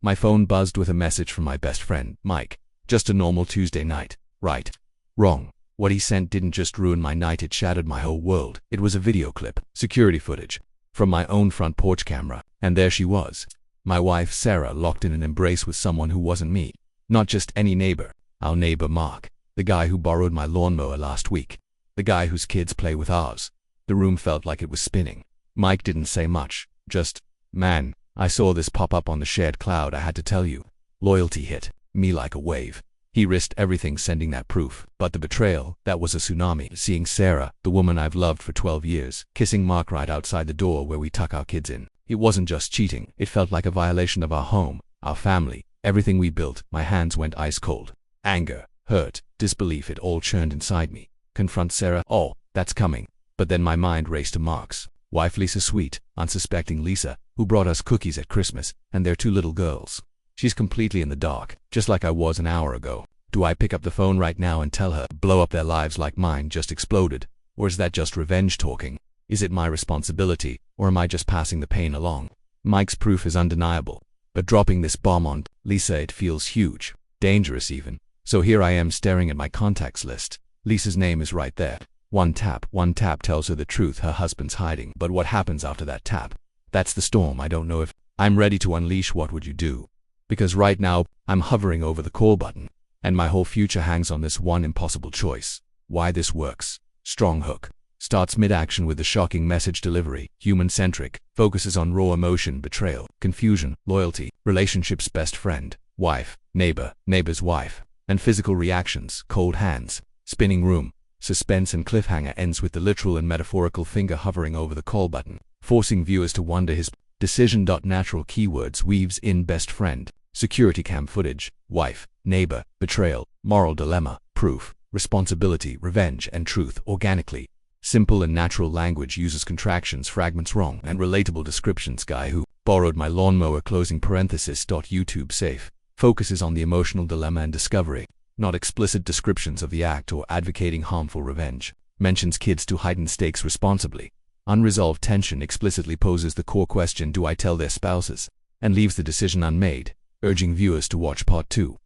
My phone buzzed with a message from my best friend, Mike. Just a normal Tuesday night. Right. Wrong. What he sent didn't just ruin my night, it shattered my whole world. It was a video clip, security footage, from my own front porch camera. And there she was. My wife, Sarah, locked in an embrace with someone who wasn't me. Not just any neighbor. Our neighbor Mark. The guy who borrowed my lawnmower last week. The guy whose kids play with ours. The room felt like it was spinning. Mike didn't say much. Just, man, I saw this pop up on the shared cloud, I had to tell you. Loyalty hit me like a wave. He risked everything sending that proof. But the betrayal, that was a tsunami. Seeing Sarah, the woman I've loved for 12 years, kissing Mark right outside the door where we tuck our kids in. It wasn't just cheating. It felt like a violation of our home, our family, everything we built. My hands went ice cold. Anger, hurt, disbelief, it all churned inside me. Confront Sarah? Oh, that's coming. But then my mind raced to Mark's wife, Lisa, sweet, unsuspecting Lisa, who brought us cookies at Christmas, and their 2 little girls. She's completely in the dark, just like I was an hour ago. Do I pick up the phone right now and tell her, blow up their lives like mine just exploded? Or is that just revenge talking? Is it my responsibility, or am I just passing the pain along? Mike's proof is undeniable. But dropping this bomb on Lisa, it feels huge, dangerous even. So here I am staring at my contacts list. Lisa's name is right there. One tap tells her the truth her husband's hiding. But what happens after that tap? That's the storm. I don't know if I'm ready to unleash. What would you do? Because right now, I'm hovering over the call button, and my whole future hangs on this one impossible choice. Why this works. Strong hook. Starts mid-action with the shocking message delivery, human-centric, focuses on raw emotion, betrayal, confusion, loyalty, relationships, best friend, wife, neighbor, neighbor's wife, and physical reactions, cold hands, spinning room. Suspense and cliffhanger ends with the literal and metaphorical finger hovering over the call button, forcing viewers to wonder his decision. Natural keywords weaves in best friend, security cam footage, wife, neighbor, betrayal, moral dilemma, proof, responsibility, revenge, and truth organically. Simple and natural language uses contractions, fragments, wrong, and relatable descriptions. Guy who borrowed my lawnmower, closing parenthesis. YouTube safe. Focuses on the emotional dilemma and discovery, not explicit descriptions of the act or advocating harmful revenge. Mentions kids to heighten stakes responsibly. Unresolved tension explicitly poses the core question, do I tell their spouses? And leaves the decision unmade, urging viewers to watch part 2.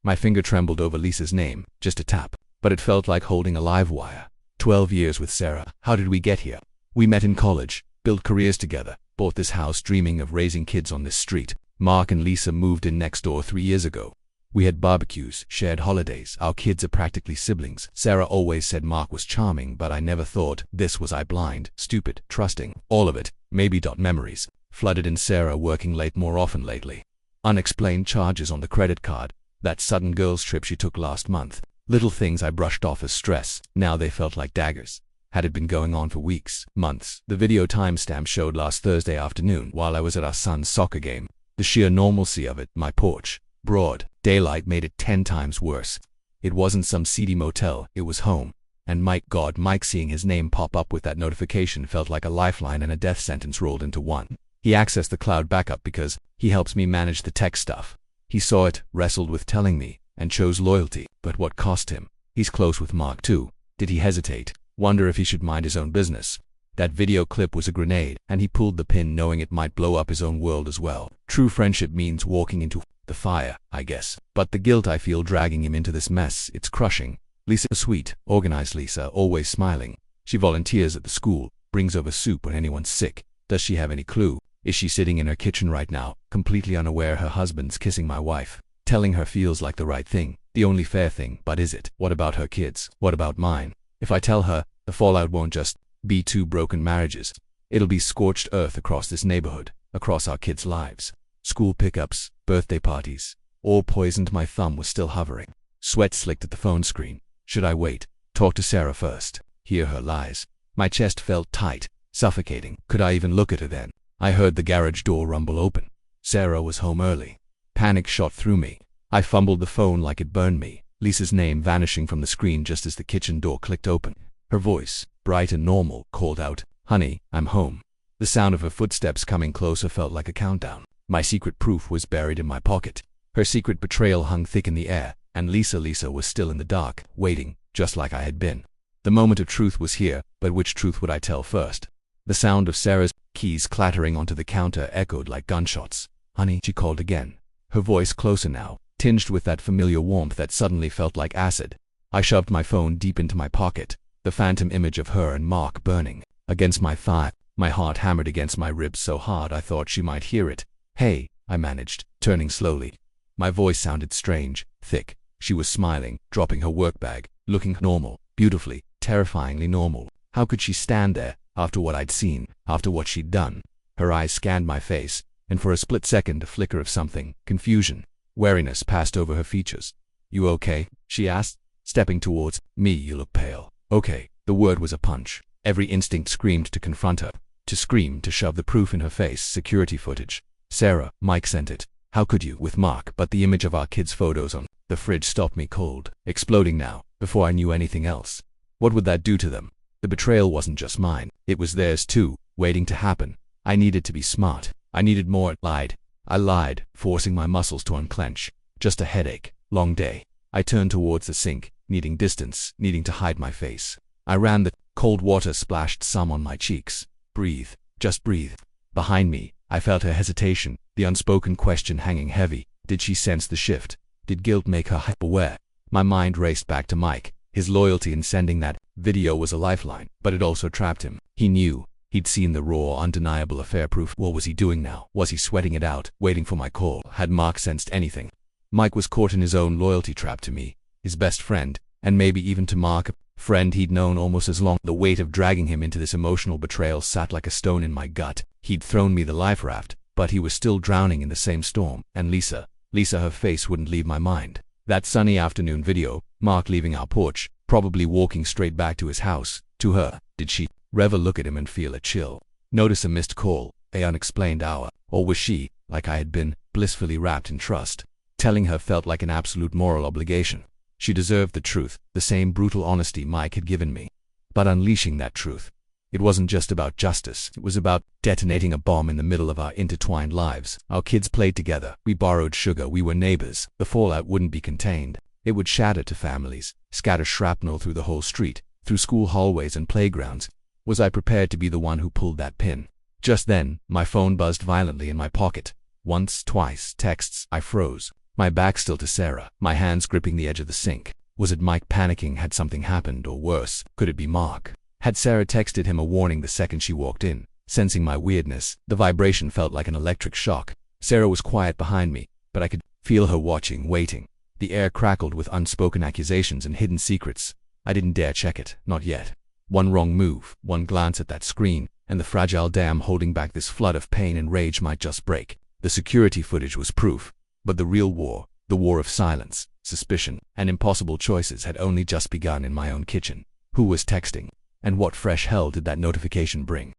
My finger trembled over Lisa's name, just a tap, but it felt like holding a live wire. 12 years with Sarah. How did we get here? We met in college, built careers together, bought this house dreaming of raising kids on this street. Mark and Lisa moved in next door 3 years ago. We had barbecues, shared holidays. Our kids are practically siblings. Sarah always said Mark was charming, but I never thought this. Was I blind, stupid, trusting? All of it. Maybe. Memories flooded in. Sarah working late more often lately. Unexplained charges on the credit card. That sudden girls' trip she took last month. Little things I brushed off as stress. Now they felt like daggers. Had it been going on for weeks, months? The video timestamp showed last Thursday afternoon while I was at our son's soccer game. The sheer normalcy of it. My porch. Broad daylight made it 10 times worse. It wasn't some seedy motel, it was home. And Mike, seeing his name pop up with that notification felt like a lifeline and a death sentence rolled into one. He accessed the cloud backup because he helps me manage the tech stuff. He saw it, wrestled with telling me, and chose loyalty. But what cost him? He's close with Mark too. Did he hesitate? Wonder if he should mind his own business? That video clip was a grenade, and he pulled the pin knowing it might blow up his own world as well. True friendship means walking into the fire, I guess. But the guilt I feel dragging him into this mess, it's crushing. Lisa, sweet, organized Lisa, always smiling. She volunteers at the school, brings over soup when anyone's sick. Does she have any clue? Is she sitting in her kitchen right now, completely unaware her husband's kissing my wife? Telling her feels like the right thing, the only fair thing, but is it? What about her kids? What about mine? If I tell her, the fallout won't just be 2 broken marriages. It'll be scorched earth across this neighborhood, across our kids' lives. School pickups, birthday parties, all poisoned. My thumb was still hovering. Sweat slicked at the phone screen. Should I wait? Talk to Sarah first. Hear her lies. My chest felt tight, suffocating. Could I even look at her then? I heard the garage door rumble open. Sarah was home early. Panic shot through me. I fumbled the phone like it burned me. Lisa's name vanishing from the screen just as the kitchen door clicked open. Her voice, bright and normal, called out, "Honey, I'm home." The sound of her footsteps coming closer felt like a countdown. My secret proof was buried in my pocket. Her secret betrayal hung thick in the air, and Lisa was still in the dark, waiting, just like I had been. The moment of truth was here, but which truth would I tell first? The sound of Sarah's keys clattering onto the counter echoed like gunshots. "Honey," she called again. her voice closer now, tinged with that familiar warmth that suddenly felt like acid. I shoved my phone deep into my pocket, the phantom image of her and Mark burning against my thigh. My heart hammered against my ribs so hard I thought she might hear it. "Hey," I managed, turning slowly. My voice sounded strange, thick. She was smiling, dropping her work bag, looking normal, beautifully, terrifyingly normal. How could she stand there, after what I'd seen, after what she'd done? Her eyes scanned my face, and for a split second a flicker of something, confusion, wariness passed over her features. "You okay?" she asked, stepping towards me. "You look pale." Okay, the word was a punch. Every instinct screamed to confront her, to scream, to shove the proof in her face. Security footage. "Sarah, Mike sent it. How could you?" With Mark, but the image of our kids' photos on the fridge stopped me cold, exploding now, before I knew anything else. What would that do to them? The betrayal wasn't just mine, it was theirs too, waiting to happen. I needed to be smart. I needed more. I lied, forcing my muscles to unclench. Just a headache. Long day. I turned towards the sink, needing distance, needing to hide my face. I ran. The cold water splashed some on my cheeks. "Breathe. Just breathe." Behind me, I felt her hesitation, the unspoken question hanging heavy. Did she sense the shift? Did guilt make her hyper-aware? My mind raced back to Mike. His loyalty in sending that video was a lifeline, but it also trapped him. He knew. He'd seen the raw, undeniable affair proof. What was he doing now? Was he sweating it out, waiting for my call? Had Mark sensed anything? Mike was caught in his own loyalty trap to me, his best friend, and maybe even to Mark, a friend he'd known almost as long. The weight of dragging him into this emotional betrayal sat like a stone in my gut. He'd thrown me the life raft, but he was still drowning in the same storm. And Lisa, her face wouldn't leave my mind. That sunny afternoon video, Mark leaving our porch, probably walking straight back to his house, to her. Did she ever look at him and feel a chill? Notice a missed call, a unexplained hour? Or was she, like I had been, blissfully wrapped in trust? Telling her felt like an absolute moral obligation. She deserved the truth, the same brutal honesty Mike had given me. But unleashing that truth, it wasn't just about justice, it was about detonating a bomb in the middle of our intertwined lives. Our kids played together, we borrowed sugar, we were neighbors. The fallout wouldn't be contained. It would shatter to families, scatter shrapnel through the whole street, through school hallways and playgrounds. Was I prepared to be the one who pulled that pin? Just then, my phone buzzed violently in my pocket. Once, twice, texts. I froze, my back still to Sarah, my hands gripping the edge of the sink. Was it Mike panicking? Had something happened? Or worse, could it be Mark? Had Sarah texted him a warning the second she walked in? Sensing my weirdness, the vibration felt like an electric shock. Sarah was quiet behind me, but I could feel her watching, waiting. The air crackled with unspoken accusations and hidden secrets. I didn't dare check it, not yet. One wrong move, one glance at that screen, and the fragile dam holding back this flood of pain and rage might just break. The security footage was proof, but the real war, the war of silence, suspicion, and impossible choices had only just begun in my own kitchen. Who was texting? And what fresh hell did that notification bring?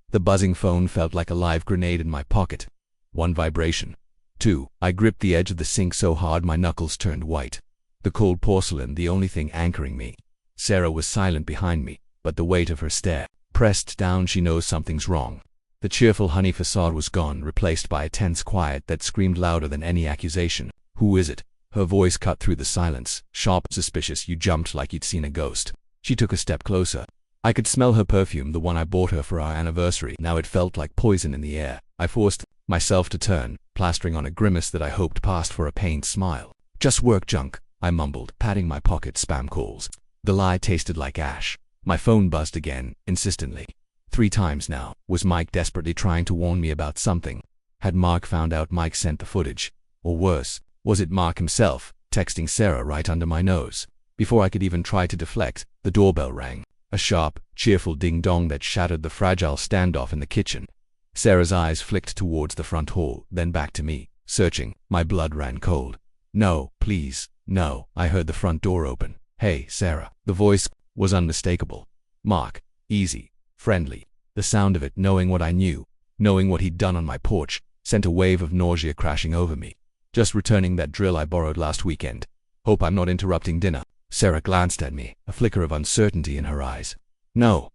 The buzzing phone felt like a live grenade in my pocket. One vibration. Two. I gripped the edge of the sink so hard my knuckles turned white. The cold porcelain, the only thing anchoring me. Sarah was silent behind me, but the weight of her stare pressed down. She knows something's wrong. The cheerful honey facade was gone, replaced by a tense quiet that screamed louder than any accusation. "Who is it?" Her voice cut through the silence, sharp, suspicious. You jumped like you'd seen a ghost. She took a step closer. I could smell her perfume, the one I bought her for our anniversary. Now it felt like poison in the air. I forced myself to turn, plastering on a grimace that I hoped passed for a pained smile. "Just work junk," I mumbled, patting my pocket. "Spam calls." The lie tasted like ash. My phone buzzed again, insistently. 3 times now. Was Mike desperately trying to warn me about something? Had Mark found out Mike sent the footage? Or worse, was it Mark himself, texting Sarah right under my nose? Before I could even try to deflect, the doorbell rang. A sharp, cheerful ding-dong that shattered the fragile standoff in the kitchen. Sarah's eyes flicked towards the front hall, then back to me, searching. My blood ran cold. "No, please, no." I heard the front door open. "Hey, Sarah." The voice was unmistakable. Mark. Easy. Friendly. The sound of it, knowing what I knew, knowing what he'd done on my porch, sent a wave of nausea crashing over me. "Just returning that drill I borrowed last weekend. Hope I'm not interrupting dinner." Sarah glanced at me, a flicker of uncertainty in her eyes. No,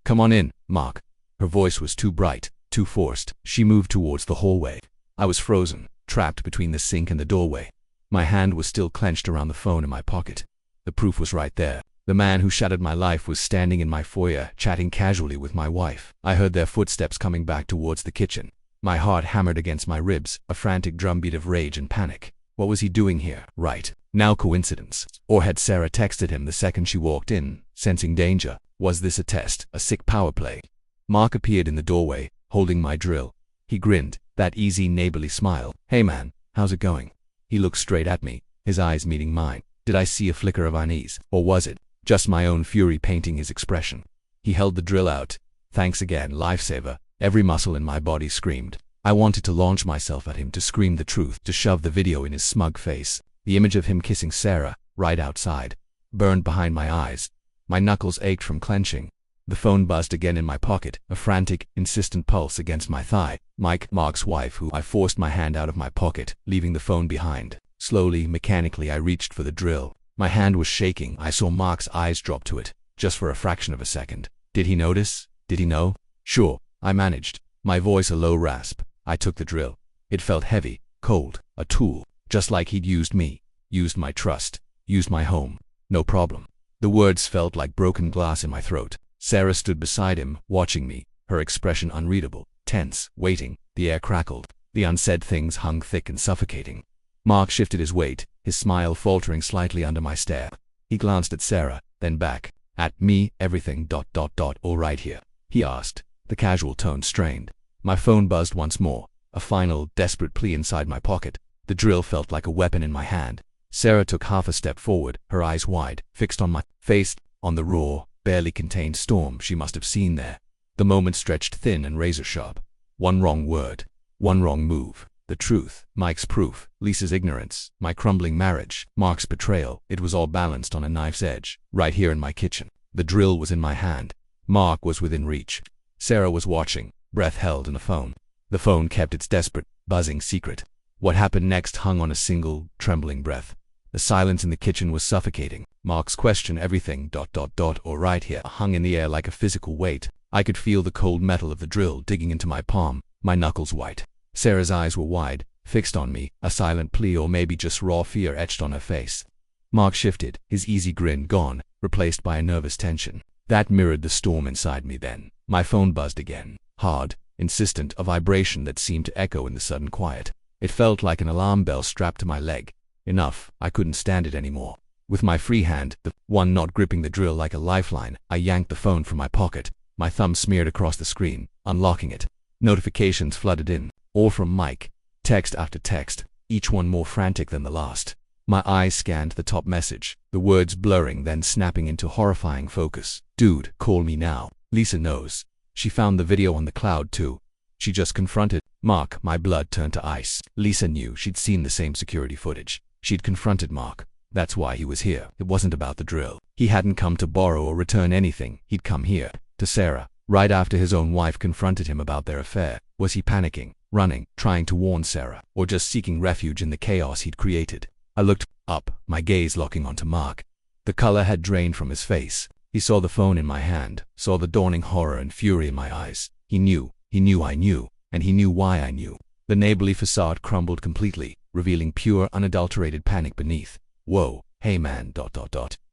come on in, Mark." Her voice was too bright, too forced. She moved towards the hallway. I was frozen, trapped between the sink and the doorway. My hand was still clenched around the phone in my pocket. The proof was right there. The man who shattered my life was standing in my foyer, chatting casually with my wife. I heard their footsteps coming back towards the kitchen. My heart hammered against my ribs, a frantic drumbeat of rage and panic. What was he doing here? Right now, coincidence? Or had Sarah texted him the second she walked in, sensing danger? Was this a test, a sick power play? Mark appeared in the doorway, holding my drill. He grinned, that easy, neighborly smile. "Hey man, how's it going?" He looked straight at me, his eyes meeting mine. Did I see a flicker of unease, or was it just my own fury painting his expression? He held the drill out. "Thanks again, lifesaver." Every muscle in my body screamed. I wanted to launch myself at him, to scream the truth, to shove the video in his smug face. The image of him kissing Sarah, right outside, burned behind my eyes. My knuckles ached from clenching. The phone buzzed again in my pocket, a frantic, insistent pulse against my thigh. Mark's wife, who I forced my hand out of my pocket, leaving the phone behind. Slowly, mechanically, I reached for the drill. My hand was shaking. I saw Mark's eyes drop to it, just for a fraction of a second. Did he notice? Did he know? Sure, I managed. My voice a low rasp. I took the drill. It felt heavy, cold, a tool, just like he'd used me, used my trust, used my home. No problem. The words felt like broken glass in my throat. Sarah stood beside him, watching me, her expression unreadable, tense, waiting. The air crackled. The unsaid things hung thick and suffocating. Mark shifted his weight, his smile faltering slightly under my stare. He glanced at Sarah, then back at me. "Everything ... all right here?" he asked, the casual tone strained. My phone buzzed once more, a final, desperate plea inside my pocket. The drill felt like a weapon in my hand. Sarah took half a step forward, her eyes wide, fixed on my face, on the raw, barely contained storm she must have seen there. The moment stretched thin and razor-sharp. One wrong word, one wrong move. The truth, Mike's proof, Lisa's ignorance, my crumbling marriage, Mark's betrayal. It was all balanced on a knife's edge, right here in my kitchen. The drill was in my hand. Mark was within reach. Sarah was watching, breath held in the phone. The phone kept its desperate, buzzing secret. What happened next hung on a single, trembling breath. The silence in the kitchen was suffocating. Mark's question, "Everything ... all right here?" hung in the air like a physical weight. I could feel the cold metal of the drill digging into my palm, my knuckles white. Sarah's eyes were wide, fixed on me, a silent plea or maybe just raw fear etched on her face. Mark shifted, his easy grin gone, replaced by a nervous tension. That mirrored the storm inside me then. My phone buzzed again, hard, insistent, a vibration that seemed to echo in the sudden quiet. It felt like an alarm bell strapped to my leg. Enough, I couldn't stand it anymore. With my free hand, the one not gripping the drill like a lifeline, I yanked the phone from my pocket. My thumb smeared across the screen, unlocking it. Notifications flooded in, all from Mike. Text after text, each one more frantic than the last. My eyes scanned the top message, the words blurring then snapping into horrifying focus. "Dude, call me now. Lisa knows. She found the video on the cloud too. She just confronted Mark." My blood turned to ice. Lisa knew. She'd seen the same security footage. She'd confronted Mark. That's why he was here. It wasn't about the drill. He hadn't come to borrow or return anything. He'd come here, to Sarah, right after his own wife confronted him about their affair. Was he panicking, running, trying to warn Sarah, or just seeking refuge in the chaos he'd created? I looked up, my gaze locking onto Mark. The color had drained from his face. He saw the phone in my hand, saw the dawning horror and fury in my eyes. He knew I knew, and he knew why I knew. The neighborly facade crumbled completely, revealing pure, unadulterated panic beneath. "Whoa, hey man, ...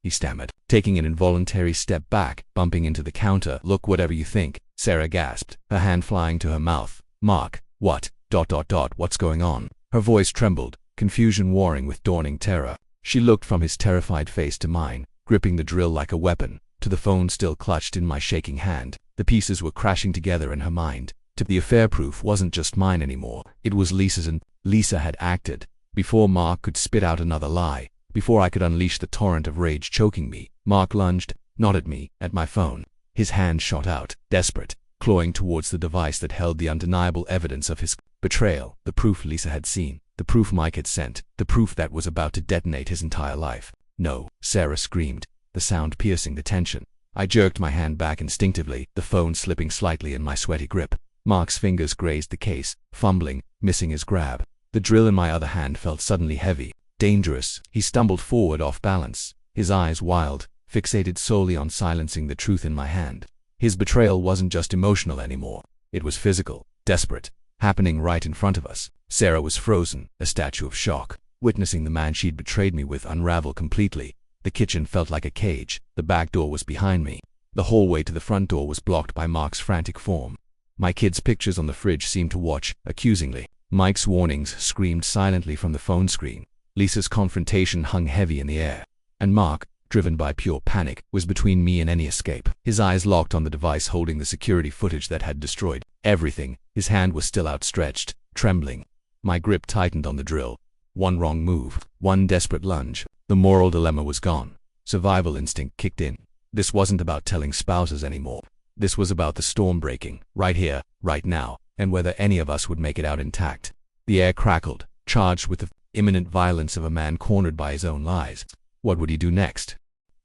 he stammered, taking an involuntary step back, bumping into the counter. "Look, whatever you think," Sarah gasped, her hand flying to her mouth. "Mark, what ... what's going on?" Her voice trembled, confusion warring with dawning terror. She looked from his terrified face to mine, gripping the drill like a weapon, to the phone still clutched in my shaking hand. The pieces were crashing together in her mind. The affair proof wasn't just mine anymore. It was Lisa's, and Lisa had acted. Before Mark could spit out another lie, before I could unleash the torrent of rage choking me, Mark lunged, not at me, at my phone. His hand shot out, desperate, clawing towards the device that held the undeniable evidence of his betrayal, the proof Lisa had seen, the proof Mike had sent, the proof that was about to detonate his entire life. "No," Sarah screamed, the sound piercing the tension. I jerked my hand back instinctively, the phone slipping slightly in my sweaty grip. Mark's fingers grazed the case, fumbling, missing his grab. The drill in my other hand felt suddenly heavy, dangerous. He stumbled forward off balance, his eyes wild, fixated solely on silencing the truth in my hand. His betrayal wasn't just emotional anymore. It was physical, desperate, happening right in front of us. Sarah was frozen, a statue of shock, witnessing the man she'd betrayed me with unravel completely. The kitchen felt like a cage. The back door was behind me. The hallway to the front door was blocked by Mark's frantic form. My kids' pictures on the fridge seemed to watch, accusingly. Mike's warnings screamed silently from the phone screen. Lisa's confrontation hung heavy in the air. And Mark, driven by pure panic, was between me and any escape. His eyes locked on the device holding the security footage that had destroyed everything. His hand was still outstretched, trembling. My grip tightened on the drill. One wrong move, one desperate lunge. The moral dilemma was gone. Survival instinct kicked in. This wasn't about telling spouses anymore. This was about the storm breaking, right here, right now, and whether any of us would make it out intact. The air crackled, charged with the imminent violence of a man cornered by his own lies. What would he do next?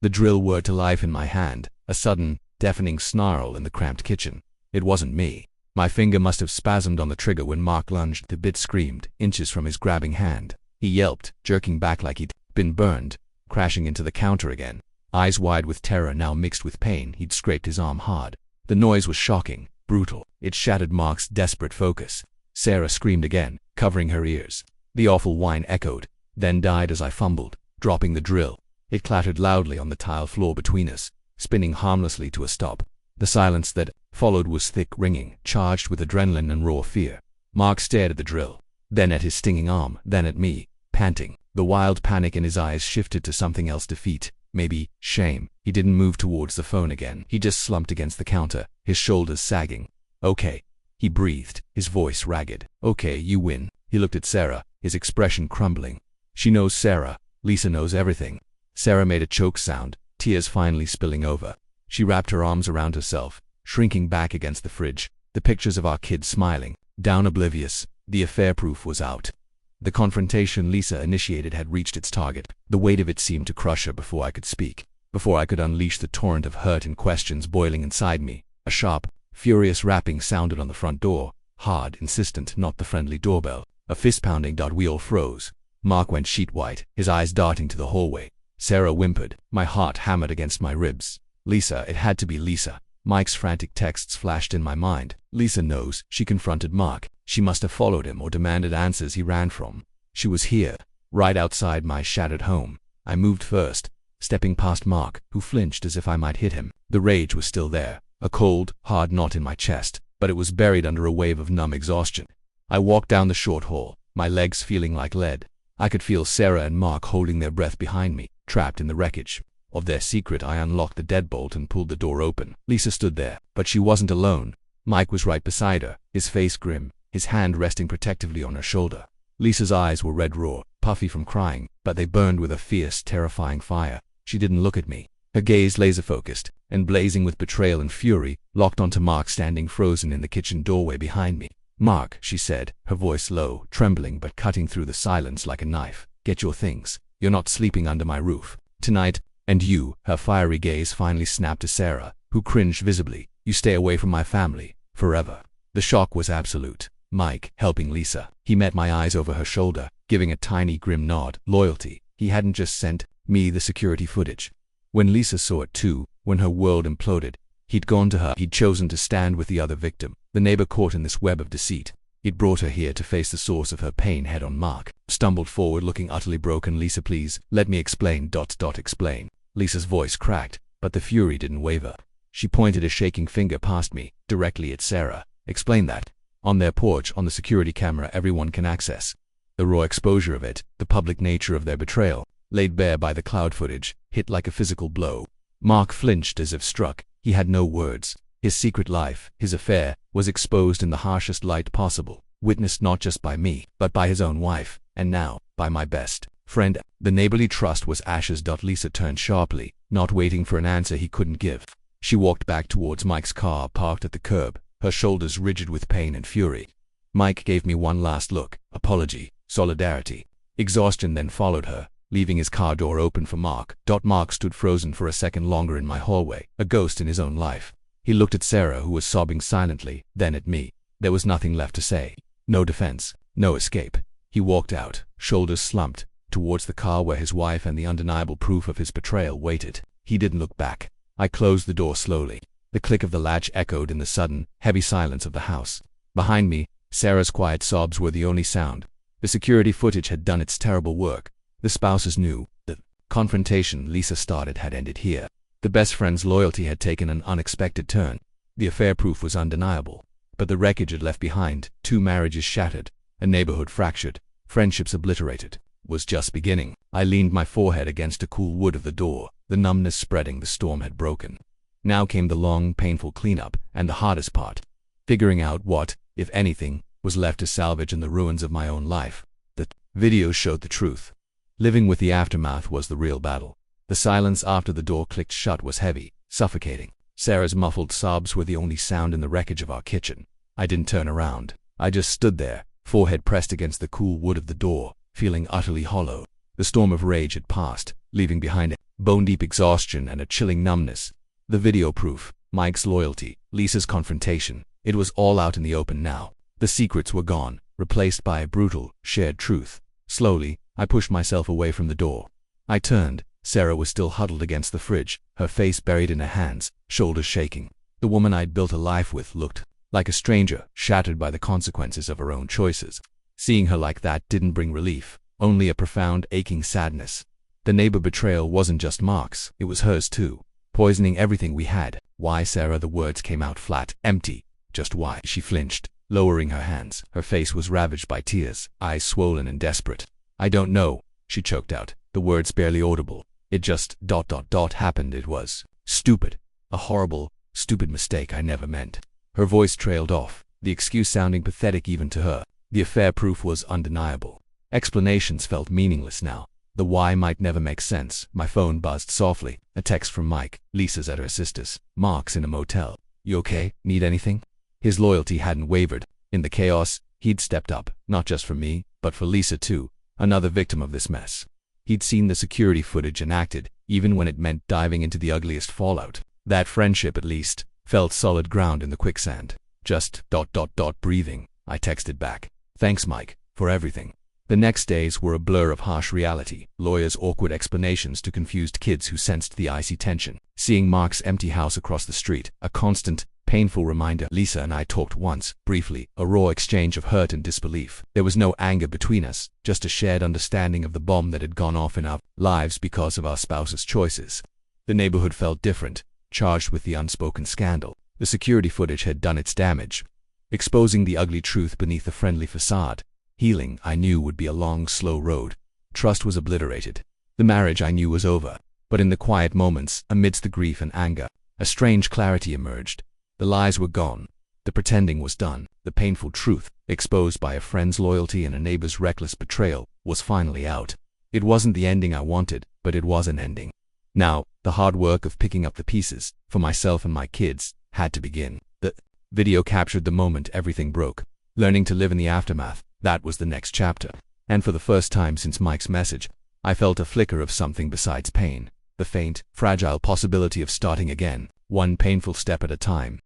The drill whirred to life in my hand, a sudden, deafening snarl in the cramped kitchen. It wasn't me. My finger must have spasmed on the trigger when Mark lunged. The bit screamed, inches from his grabbing hand. He yelped, jerking back like he'd been burned, crashing into the counter again. Eyes wide with terror now mixed with pain, he'd scraped his arm hard. The noise was shocking, brutal. It shattered Mark's desperate focus. Sarah screamed again, covering her ears. The awful whine echoed, then died as I fumbled, dropping the drill. It clattered loudly on the tile floor between us, spinning harmlessly to a stop. The silence that followed was thick, ringing, charged with adrenaline and raw fear. Mark stared at the drill, then at his stinging arm, then at me, panting. The wild panic in his eyes shifted to something else: defeat, maybe shame. He didn't move towards the phone again. He just slumped against the counter, his shoulders sagging. "Okay," he breathed, his voice ragged. "Okay, you win." He looked at Sarah, his expression crumbling. She knows Sarah. Lisa knows everything. Sarah made a choke sound, tears finally spilling over. She wrapped her arms around herself, shrinking back against the fridge. The pictures of our kids smiling, down oblivious. The affair proof was out. The confrontation Lisa initiated had reached its target. The weight of it seemed to crush her before I could speak, before I could unleash the torrent of hurt and questions boiling inside me. A sharp, furious rapping sounded on the front door, hard, insistent, not the friendly doorbell. A fist-pounding. We all froze. Mark went sheet white, his eyes darting to the hallway. Sarah whimpered. My heart hammered against my ribs. Lisa, it had to be Lisa. Mike's frantic texts flashed in my mind. Lisa knows. She confronted Mark. She must have followed him or demanded answers he ran from. She was here, right outside my shattered home. I moved first, stepping past Mark, who flinched as if I might hit him. The rage was still there, a cold, hard knot in my chest, but it was buried under a wave of numb exhaustion. I walked down the short hall, my legs feeling like lead. I could feel Sarah and Mark holding their breath behind me, trapped in the wreckage of their secret. I unlocked the deadbolt and pulled the door open. Lisa stood there, but she wasn't alone. Mike was right beside her, his face grim, his hand resting protectively on her shoulder. Lisa's eyes were red raw, puffy from crying, but they burned with a fierce, terrifying fire. She didn't look at me. Her gaze laser-focused, and blazing with betrayal and fury, locked onto Mark standing frozen in the kitchen doorway behind me. "Mark," she said, her voice low, trembling but cutting through the silence like a knife. "Get your things. You're not sleeping under my roof tonight. And you," her fiery gaze finally snapped to Sarah, who cringed visibly, "you stay away from my family, forever." The shock was absolute. Mike, helping Lisa. He met my eyes over her shoulder, giving a tiny grim nod. Loyalty. He hadn't just sent me the security footage. When Lisa saw it too, when her world imploded, he'd gone to her. He'd chosen to stand with the other victim, the neighbor caught in this web of deceit. He'd brought her here to face the source of her pain head on. Mark stumbled forward, looking utterly broken. "Lisa, please, let me explain. Explain." Lisa's voice cracked, but the fury didn't waver. She pointed a shaking finger past me, directly at Sarah. "Explain that. On their porch, on the security camera everyone can access. The raw exposure of it, the public nature of their betrayal, laid bare by the cloud footage, hit like a physical blow." Mark flinched as if struck. He had no words. His secret life, his affair, was exposed in the harshest light possible, witnessed not just by me, but by his own wife, and now, by my best friend. The neighborly trust was ashes. Lisa turned sharply, not waiting for an answer he couldn't give. She walked back towards Mike's car parked at the curb, her shoulders rigid with pain and fury. Mike gave me one last look, apology, solidarity. Exhaustion then followed her, leaving his car door open for Mark. Mark stood frozen for a second longer in my hallway, a ghost in his own life. He looked at Sarah, who was sobbing silently, then at me. There was nothing left to say. No defense, no escape. He walked out, shoulders slumped, towards the car where his wife and the undeniable proof of his betrayal waited. He didn't look back. I closed the door slowly. The click of the latch echoed in the sudden, heavy silence of the house. Behind me, Sarah's quiet sobs were the only sound. The security footage had done its terrible work. The spouses knew. The confrontation Lisa started had ended here. The best friend's loyalty had taken an unexpected turn. The affair proof was undeniable. but the wreckage it left behind, 2 marriages shattered, a neighborhood fractured, friendships obliterated, was just beginning. I leaned my forehead against the cool wood of the door, the numbness spreading. The storm had broken. Now came the long, painful cleanup, and the hardest part, figuring out what, if anything, was left to salvage in the ruins of my own life. The video showed the truth. Living with the aftermath was the real battle. The silence after the door clicked shut was heavy, suffocating. Sarah's muffled sobs were the only sound in the wreckage of our kitchen. I didn't turn around. I just stood there, forehead pressed against the cool wood of the door, feeling utterly hollow. The storm of rage had passed, leaving behind bone-deep exhaustion and a chilling numbness. The video proof, Mike's loyalty, Lisa's confrontation, it was all out in the open now. The secrets were gone, replaced by a brutal, shared truth. Slowly, I pushed myself away from the door. I turned. Sarah was still huddled against the fridge, her face buried in her hands, shoulders shaking. The woman I'd built a life with looked like a stranger, shattered by the consequences of her own choices. Seeing her like that didn't bring relief, only a profound, aching sadness. The neighbor betrayal wasn't just Mark's, it was hers too, poisoning everything we had. Why, Sarah? The words came out flat, empty. Just why? She flinched, lowering her hands. Her face was ravaged by tears, eyes swollen and desperate. I don't know, she choked out, the words barely audible. It just ... happened. It was stupid. A horrible, stupid mistake I never meant. Her voice trailed off, the excuse sounding pathetic even to her. The affair proof was undeniable. Explanations felt meaningless now. The why might never make sense. My phone buzzed softly. A text from Mike. Lisa's at her sister's. Mark's in a motel. You okay? Need anything? His loyalty hadn't wavered. In the chaos, he'd stepped up, not just for me, but for Lisa too, another victim of this mess. He'd seen the security footage and acted, even when it meant diving into the ugliest fallout. That friendship, at least, felt solid ground in the quicksand. Just ... breathing. I texted back. Thanks, Mike, for everything. The next days were a blur of harsh reality, lawyers' awkward explanations to confused kids who sensed the icy tension. Seeing Mark's empty house across the street, a constant, painful reminder. Lisa and I talked once, briefly, a raw exchange of hurt and disbelief. There was no anger between us, just a shared understanding of the bomb that had gone off in our lives because of our spouses' choices. The neighborhood felt different, charged with the unspoken scandal. The security footage had done its damage, exposing the ugly truth beneath the friendly facade. Healing, I knew, would be a long, slow road. Trust was obliterated. The marriage, I knew, was over. But in the quiet moments, amidst the grief and anger, a strange clarity emerged. The lies were gone. The pretending was done. The painful truth, exposed by a friend's loyalty and a neighbor's reckless betrayal, was finally out. It wasn't the ending I wanted, but it was an ending. Now, the hard work of picking up the pieces, for myself and my kids, had to begin. The video captured the moment everything broke. Learning to live in the aftermath, that was the next chapter. And for the first time since Mike's message, I felt a flicker of something besides pain. The faint, fragile possibility of starting again, one painful step at a time.